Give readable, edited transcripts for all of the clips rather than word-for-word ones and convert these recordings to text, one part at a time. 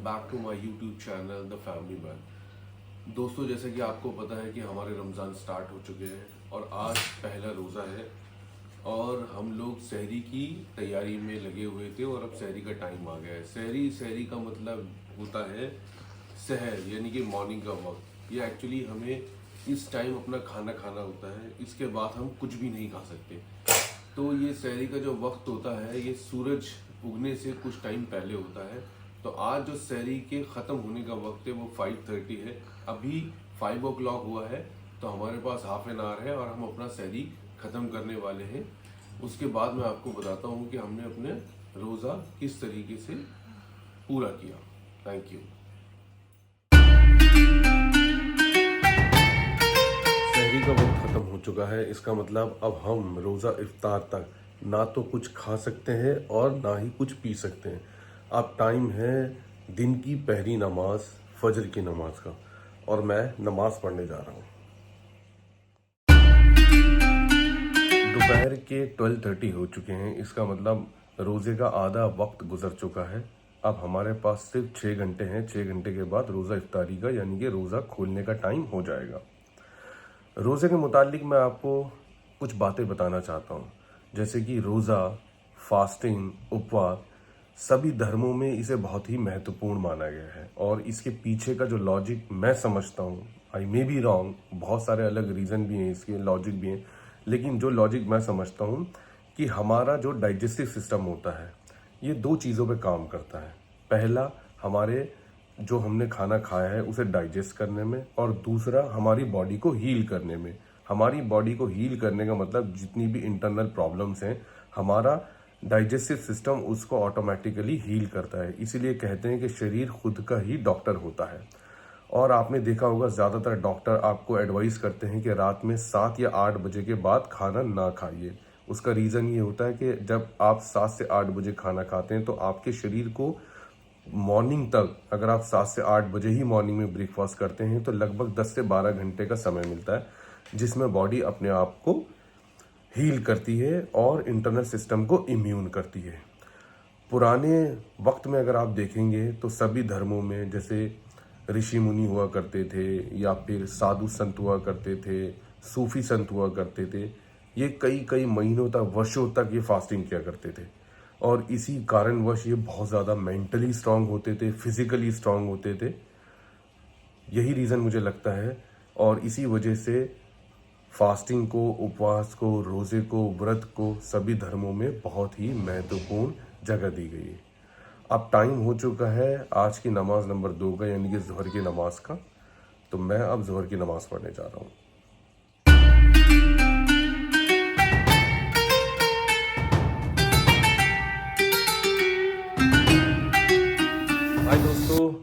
Back to my YouTube channel the family man. दोस्तों, जैसे कि आपको पता है कि हमारे रमज़ान स्टार्ट हो चुके हैं और आज पहला रोज़ा है और हम लोग सहरी की तैयारी में लगे हुए थे और अब सहरी का टाइम आ गया है। सहरी का मतलब होता है सहर, यानी कि मॉर्निंग का वक्त। ये एक्चुअली हमें इस टाइम अपना खाना खाना होता है, इसके बाद हम कुछ भी नहीं खा सकते। तो ये सहरी का जो वक्त होता है ये सूरज उगने से कुछ टाइम पहले होता है। तो आज जो सहरी के ख़त्म होने का वक्त है वो 5:30 है। अभी 5 o'clock हुआ है, तो हमारे पास हाफ एन आवर है और हम अपना सहरी ख़त्म करने वाले हैं। उसके बाद मैं आपको बताता हूँ कि हमने अपने रोज़ा किस तरीके से पूरा किया। Thank you. सहरी का वक्त ख़त्म हो चुका है, इसका मतलब अब हम रोज़ा इफ्तार तक ना तो कुछ खा सकते हैं और ना ही कुछ पी सकते हैं। अब टाइम है दिन की पहली नमाज फजर की नमाज का और मैं नमाज पढ़ने जा रहा हूँ। दोपहर के 12:30 हो चुके हैं, इसका मतलब रोज़े का आधा वक्त गुजर चुका है। अब हमारे पास सिर्फ 6 घंटे हैं। 6 घंटे के बाद रोज़ा इफ्तारी का यानी कि रोज़ा खोलने का टाइम हो जाएगा। रोज़े के मुतालिक मैं आपको कुछ बातें बताना चाहता हूँ, जैसे कि रोज़ा, फास्टिंग, उपवास, सभी धर्मों में इसे बहुत ही महत्वपूर्ण माना गया है और इसके पीछे का जो लॉजिक मैं समझता हूँ, आई मे बी रॉन्ग, बहुत सारे अलग रीज़न भी हैं, इसके लॉजिक भी हैं, लेकिन जो लॉजिक मैं समझता हूँ कि हमारा जो डाइजेस्टिव सिस्टम होता है ये 2 चीज़ों पे काम करता है। पहला, हमारे जो हमने खाना खाया है उसे डाइजेस्ट करने में, और दूसरा हमारी बॉडी को हील करने में। हमारी बॉडी को हील करने का मतलब जितनी भी इंटरनल प्रॉब्लम्स हैं, हमारा डाइजेस्टिव सिस्टम उसको ऑटोमेटिकली हील करता है। इसीलिए कहते हैं कि शरीर खुद का ही डॉक्टर होता है। और आपने देखा होगा ज़्यादातर डॉक्टर आपको एडवाइस करते हैं कि रात में 7 या 8 बजे के बाद खाना ना खाइए। उसका रीज़न ये होता है कि जब आप 7 से 8 बजे खाना खाते हैं तो आपके शरीर को मॉर्निंग तक, अगर आप 7 से 8 बजे ही मॉर्निंग में ब्रेकफास्ट करते हैं तो लगभग 10 से 12 घंटे का समय मिलता है, जिसमें बॉडी अपने आप को हील करती है और इंटरनल सिस्टम को इम्यून करती है। पुराने वक्त में अगर आप देखेंगे तो सभी धर्मों में जैसे ऋषि मुनि हुआ करते थे या फिर साधु संत हुआ करते थे, सूफी संत हुआ करते थे, ये कई कई महीनों तक, वर्षों तक ये फास्टिंग किया करते थे और इसी कारणवश ये बहुत ज़्यादा मेंटली स्ट्रांग होते थे, फिजिकली स्ट्रांग होते थे। यही रीज़न मुझे लगता है और इसी वजह से फास्टिंग को, उपवास को, रोज़े को, व्रत को सभी धर्मों में बहुत ही महत्वपूर्ण जगह दी गई है। अब टाइम हो चुका है आज की नमाज नंबर 2 का, यानी कि ज़ोहर की नमाज का। तो मैं अब ज़ोहर की नमाज़ पढ़ने जा रहा हूँ। हाय दोस्तों,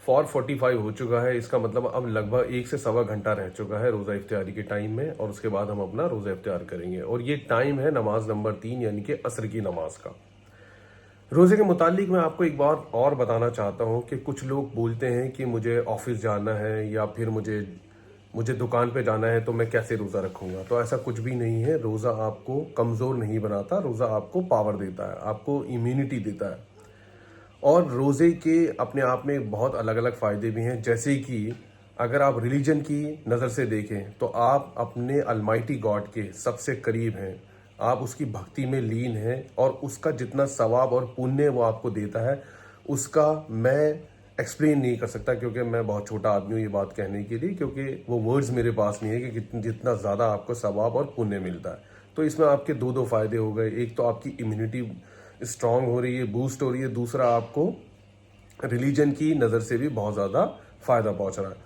4:45 हो चुका है, इसका मतलब अब लगभग 1 से सवा घंटा रह चुका है रोज़ा इफ्तारी के टाइम में और उसके बाद हम अपना रोज़ा इफ्तार करेंगे और ये टाइम है नमाज नंबर 3 यानी कि असर की नमाज का। रोज़े के मुतालिक मैं आपको एक बात और बताना चाहता हूँ कि कुछ लोग बोलते हैं कि मुझे ऑफिस जाना है या फिर मुझे मुझे दुकान पे जाना है तो मैं कैसे रोज़ा रखूँगा। तो ऐसा कुछ भी नहीं है। रोज़ा आपको कमज़ोर नहीं बनाता, रोज़ा आपको पावर देता है, आपको इम्यूनिटी देता है। और रोज़े के अपने आप में बहुत अलग अलग फ़ायदे भी हैं, जैसे कि अगर आप रिलीजन की नज़र से देखें तो आप अपने अलमाइटी गॉड के सबसे करीब हैं, आप उसकी भक्ति में लीन हैं और उसका जितना सवाब और पुण्य वो आपको देता है उसका मैं एक्सप्लेन नहीं कर सकता, क्योंकि मैं बहुत छोटा आदमी हूँ ये बात कहने के लिए, क्योंकि वो वर्ड्स मेरे पास नहीं है कि जितना ज़्यादा आपको सवाब और पुण्य मिलता है। तो इसमें आपके दो फ़ायदे हो गए। एक तो आपकी इम्यूनिटी स्ट्रांग हो रही है, बूस्ट हो रही है, दूसरा आपको रिलीजन की नज़र से भी बहुत ज़्यादा फ़ायदा पहुंच रहा है।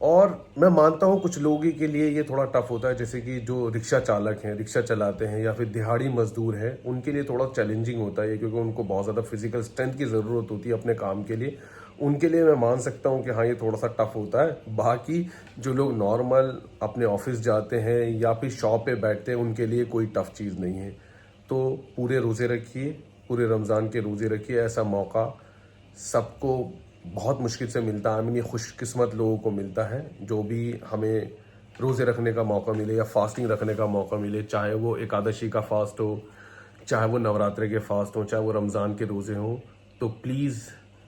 और मैं मानता हूँ कुछ लोगों के लिए ये थोड़ा टफ होता है, जैसे कि जो रिक्शा चालक हैं, रिक्शा चलाते हैं या फिर दिहाड़ी मजदूर हैं, उनके लिए थोड़ा चैलेंजिंग होता है क्योंकि उनको बहुत ज़्यादा फिजिकल स्ट्रेंथ की ज़रूरत होती है अपने काम के लिए। उनके लिए मैं मान सकता हूँ कि हाँ, ये थोड़ा सा टफ होता है। बाकी जो लोग नॉर्मल अपने ऑफिस जाते हैं या फिर शॉप पे बैठते हैं उनके लिए कोई टफ चीज़ नहीं है। तो पूरे रोज़े रखिए, पूरे रमज़ान के रोज़े रखिए। ऐसा मौका सबको बहुत मुश्किल से मिलता है। ये खुशकिस्मत लोगों को मिलता है जो भी हमें रोज़े रखने का मौका मिले या फास्टिंग रखने का मौका मिले, चाहे वो एकादशी का फास्ट हो, चाहे वो नवरात्रि के फास्ट हो, चाहे वो रमज़ान के रोज़े हों। तो प्लीज़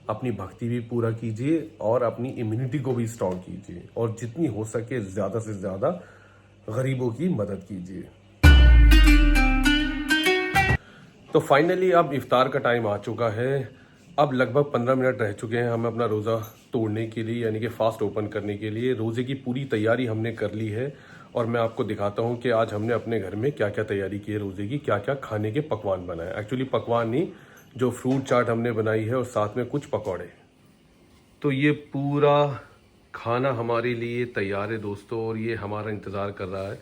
अपनी भक्ति भी पूरा कीजिए और अपनी इम्यूनिटी को भी स्ट्रॉन्ग कीजिए और जितनी हो सके ज़्यादा से ज़्यादा गरीबों की मदद कीजिए। तो फाइनली अब इफ्तार का टाइम आ चुका है। अब लगभग 15 मिनट रह चुके हैं हमें अपना रोज़ा तोड़ने के लिए, यानी कि फास्ट ओपन करने के लिए। रोज़े की पूरी तैयारी हमने कर ली है और मैं आपको दिखाता हूं कि आज हमने अपने घर में क्या क्या तैयारी की है रोज़े की, क्या क्या खाने के पकवान बनाए। एक्चुअली पकवान नहीं, जो फ्रूट चाट हमने बनाई है और साथ में कुछ पकौड़े। तो ये पूरा खाना हमारे लिए तैयार है दोस्तों, और ये हमारा इंतज़ार कर रहा है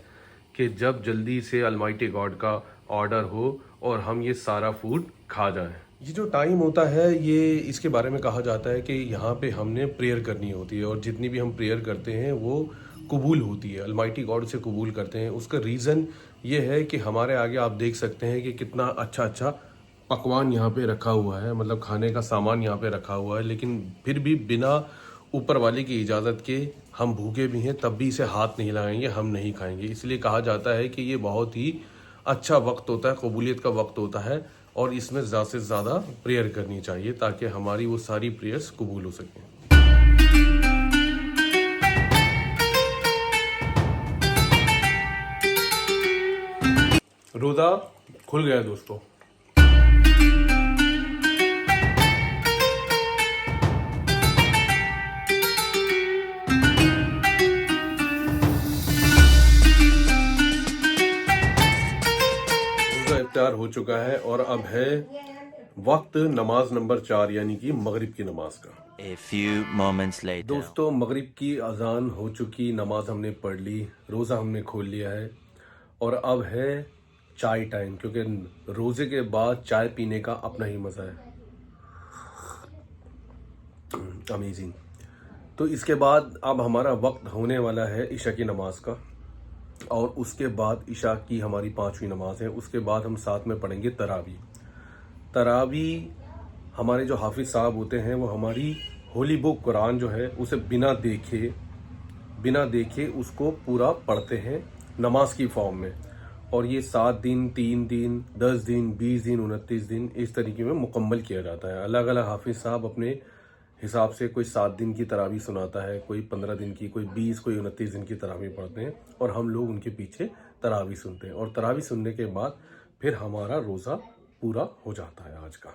कि जब जल्दी से अलमाइटी गॉड का ऑर्डर हो और हम ये सारा फूड खा जाएं। ये जो टाइम होता है, ये इसके बारे में कहा जाता है कि यहाँ पे हमने प्रेयर करनी होती है और जितनी भी हम प्रेयर करते हैं वो कबूल होती है, अलमाइटी गॉड से कबूल करते हैं। उसका रीज़न ये है कि हमारे आगे आप देख सकते हैं कि कितना अच्छा अच्छा पकवान यहाँ पे रखा हुआ है, मतलब खाने का सामान यहाँ पे रखा हुआ है, लेकिन फिर भी बिना ऊपर वाले की इजाज़त के हम भूखे भी हैं तब भी इसे हाथ नहीं लगाएंगे, हम नहीं खाएंगे। इसलिए कहा जाता है कि ये बहुत ही अच्छा वक्त होता है, कबूलियत का वक्त होता है और इसमें ज़्यादा से ज़्यादा प्रेयर करनी चाहिए ताकि हमारी वो सारी प्रेयर्स कबूल हो सकें। रोज़ा खुल गया दोस्तों। इफ्तार हो चुका है और अब है वक्त नमाज नंबर 4 यानी कि मगरिब की नमाज का। A few moments later. दोस्तों मगरिब की अजान हो चुकी, नमाज हमने पढ़ ली, रोज़ा हमने खोल लिया है और अब है चाय टाइम, क्योंकि रोज़े के बाद चाय पीने का अपना ही मज़ा है, अमेजिंग। तो इसके बाद अब हमारा वक्त होने वाला है इशा की नमाज का, और उसके बाद इशा की हमारी 5वीं नमाज है। उसके बाद हम साथ में पढ़ेंगे तरावी। तरावी हमारे जो हाफिज साहब होते हैं वो हमारी होली बुक कुरान जो है उसे बिना देखे उसको पूरा पढ़ते हैं नमाज की फॉर्म में, और ये 7 दिन, 3 दिन, 10 दिन, 20 दिन, 29 दिन इस तरीके में मुकम्मल किया जाता है। अलग अलग हाफिज साहब अपने हिसाब से, कोई 7 दिन की तरावी सुनाता है, कोई 15 दिन की, कोई 20, कोई 29 दिन की तरावी पढ़ते हैं और हम लोग उनके पीछे तरावी सुनते हैं। और तरावी सुनने के बाद फिर हमारा रोज़ा पूरा हो जाता है आज का।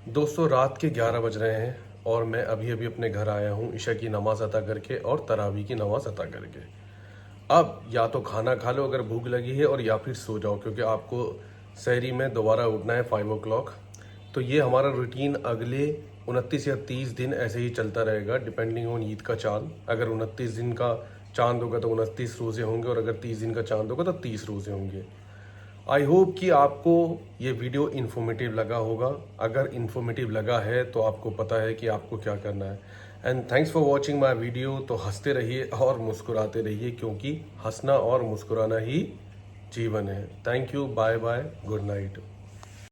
दोस्तों रात के 11 बज रहे हैं और मैं अभी अभी अपने घर आया हूँ इशा की नमाज अता करके और तरावी की नमाज अता करके। अब या तो खाना खा लो अगर भूख लगी है, और या फिर सो जाओ, क्योंकि आपको सहरी में दोबारा उठना है 5 o'clock। तो ये हमारा रूटीन अगले 29 या 30 दिन ऐसे ही चलता रहेगा, डिपेंडिंग ऑन ईद का चांद। अगर 29 दिन का चांद होगा तो 29 रोज़े होंगे, और अगर 30 दिन का चांद होगा तो 30 रोज़े होंगे। आई होप कि आपको ये वीडियो इन्फॉर्मेटिव लगा होगा। अगर इन्फॉर्मेटिव लगा है तो आपको पता है कि आपको क्या करना है। And thanks for watching my video. तो हंसते रहिए और मुस्कुराते रहिए, क्योंकि हंसना और मुस्कुराना ही जीवन है। Thank you, bye bye, good night.